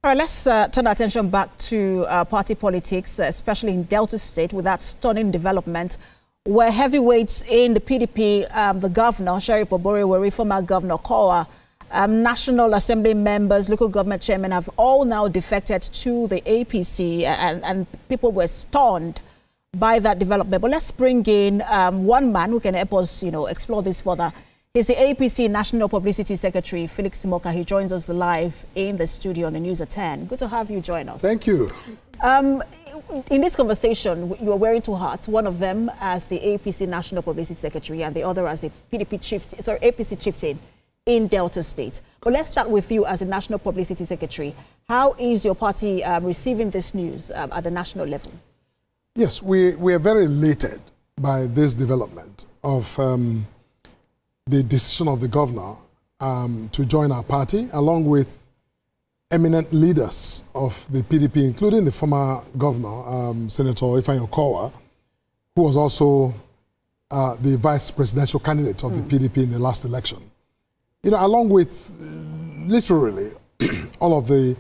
All right, let's turn our attention back to party politics, especially in Delta State, with that stunning development where heavyweights in the PDP, the governor, Sheriff Oborevwori, former Governor Kowa, National Assembly members, local government chairmen have all now defected to the APC, and people were stunned by that development. But let's bring in one man who can help us, explore this further. He's the APC National Publicity Secretary, Felix Morka. He joins us live in the studio on the News at 10. Good to have you join us. Thank you. In this conversation, you are wearing two hats. One of them as the APC National Publicity Secretary, and the other as the APC chieftain in Delta State. But let's start with you as a National Publicity Secretary. How is your party receiving this news at the national level? Yes, we are very elated by this development of the decision of the governor to join our party, along with eminent leaders of the PDP, including the former governor, Senator Ifeanyi Okowa, who was also the vice presidential candidate of the PDP in the last election. Along with literally all of the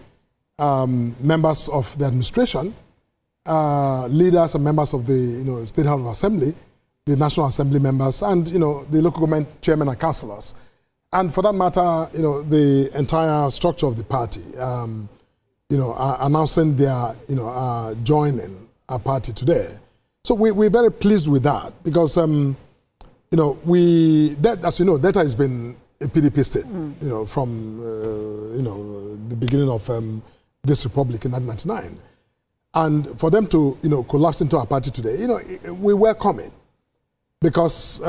members of the administration, leaders and members of the State House of Assembly, the National Assembly members, and the local government chairmen and councillors, and for that matter, the entire structure of the party, are announcing their joining our party today. So we're very pleased with that because as you know, Delta has been a PDP state, from the beginning of this republic in 1999, and for them to collapse into our party today, we welcome it. Because,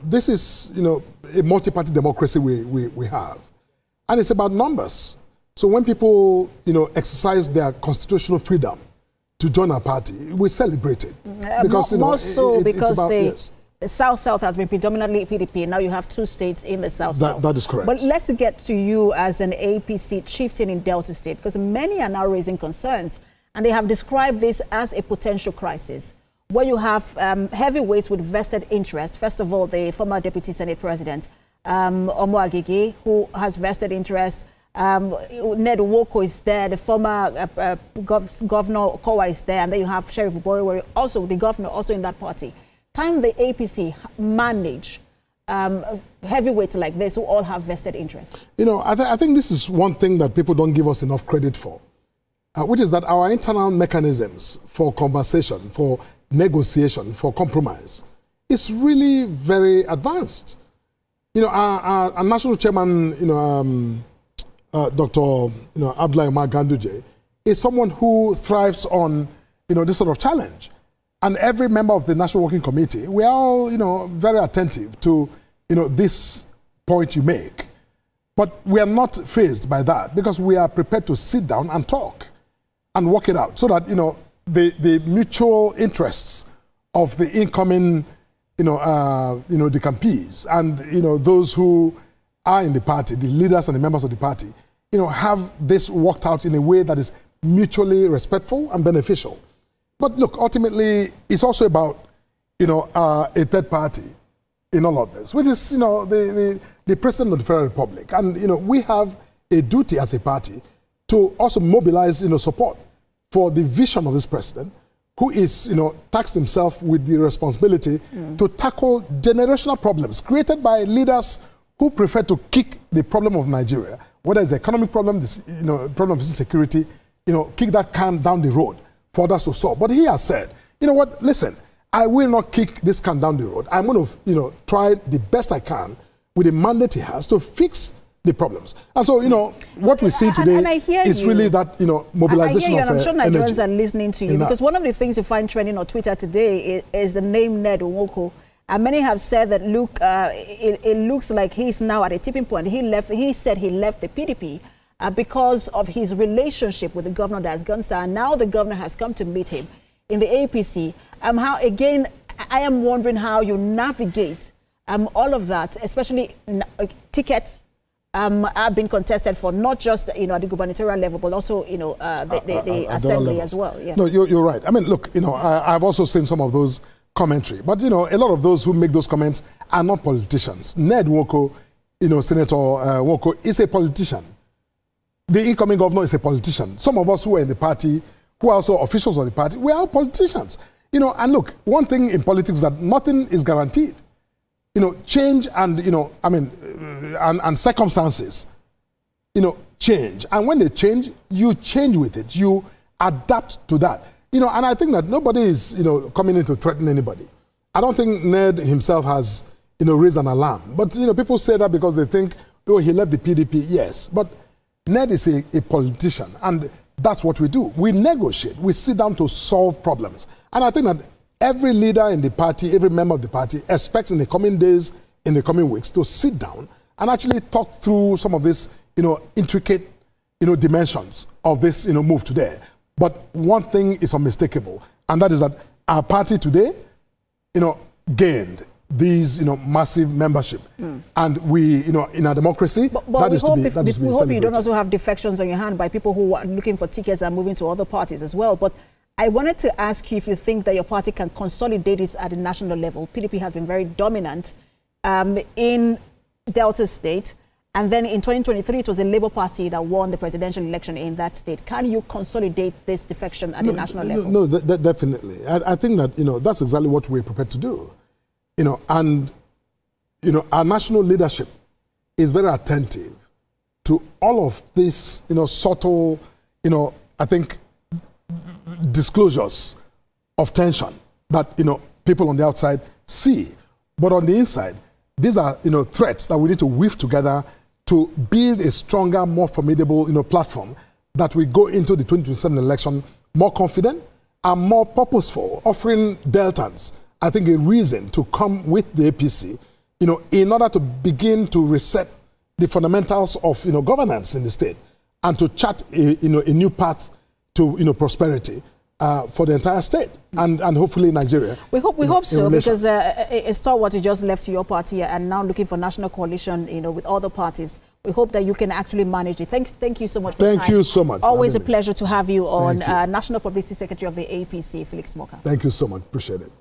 this is, a multi-party democracy we have. And it's about numbers. So when people, exercise their constitutional freedom to join our party, we celebrate it. Because, the South-South has been predominantly PDP. Now you have two states in the South-South. That is correct. But let's get to you as an APC chieftain in Delta State, because many are now raising concerns, and they have described this as a potential crisis, where you have heavyweights with vested interest. First of all, the former Deputy Senate President, Oborevwori, who has vested interest. Ned Nwoko is there. The former Governor Kowa is there. And then you have Sheriff Oborevwori, also the governor, also in that party. Can the APC manage heavyweights like this who all have vested interest? I think this is one thing that people don't give us enough credit for, which is that our internal mechanisms for conversation, for negotiation, for compromise is really very advanced. Our national chairman, Dr. Abdullahi Umar Ganduje, is someone who thrives on, this sort of challenge. And every member of the National Working Committee, we are all, very attentive to, this point you make. But we are not fazed by that because we are prepared to sit down and talk and work it out so that, the mutual interests of the incoming, decampees and, those who are in the party, the leaders and the members of the party, have this worked out in a way that is mutually respectful and beneficial. But look, ultimately, it's also about, a third party in all of this, which is, the President of the Federal Republic. And, we have a duty as a party to also mobilize, support for the vision of this president, who is, tasked himself with the responsibility to tackle generational problems created by leaders who prefer to kick the problem of Nigeria, whether it's the economic problem, this, problem of insecurity, kick that can down the road for others to solve. But he has said, listen, I will not kick this can down the road. I'm going to, try the best I can with the mandate he has to fix the problems. And so, what we see today is really that, mobilization of energy. I'm sure Nigerians are listening to you, because one of the things you find trending on Twitter today is the name Ned Nwoko. And many have said that, look, it looks like he's now at a tipping point. He said he left the PDP because of his relationship with the governor that has gone sour. Now the governor has come to meet him in the APC. I am wondering how you navigate all of that, especially tickets have been contested for not just at the gubernatorial level, but also the assembly as well. Yeah. No, you're right. I mean, look, I've also seen some of those commentary, but a lot of those who make those comments are not politicians. Ned Nwoko, Senator Nwoko, is a politician. the incoming governor is a politician. Some of us who are in the party, who are also officials of the party, we are politicians. You know, and look, one thing in politics is that nothing is guaranteed. You know, change and, you know, I mean, and circumstances, you know, change. And when they change, you change with it. You adapt to that. You know, and I think that nobody is, you know, coming in to threaten anybody. I don't think Ned himself has, you know, raised an alarm. But, you know, people say that because they think, oh, he left the PDP. Yes, but Ned is a politician, and that's what we do. We negotiate. We sit down to solve problems. And I think that every leader in the party, every member of the party expects in the coming days, in the coming weeks, to sit down and actually talk through some of this, you know, intricate, you know, dimensions of this, you know, move today. But one thing is unmistakable, and that is that our party today, you know, gained these, you know, massive membership. And we, you know, in our democracy, but we hope you don't also have defections on your hand by people who are looking for tickets and moving to other parties as well. But I wanted to ask you if you think that your party can consolidate it at the national level. PDP has been very dominant in Delta State. And then in 2023, it was the Labour Party that won the presidential election in that state. Can you consolidate this defection at the national level? No, definitely. I think that, you know, that's exactly what we're prepared to do. You know, and, you know, our national leadership is very attentive to all of this, you know, subtle, you know, I think, disclosures of tension that, you know, people on the outside see. But on the inside, these are, you know, threats that we need to weave together to build a stronger, more formidable, you know, platform that we go into the 2027 election more confident and more purposeful, offering Deltans, I think, a reason to come with the APC, you know, in order to begin to reset the fundamentals of, you know, governance in the state and to chart a, you know, a new path to, you know, prosperity for the entire state and hopefully Nigeria. We hope so, because a stalwart is just left to your party and now looking for national coalition, you know, with other parties. We hope that you can actually manage it. Thank you so much for your time. Thank you so much. Always a pleasure to have you on, National Publicity Secretary of the APC, Felix Morka. Thank you so much. Appreciate it.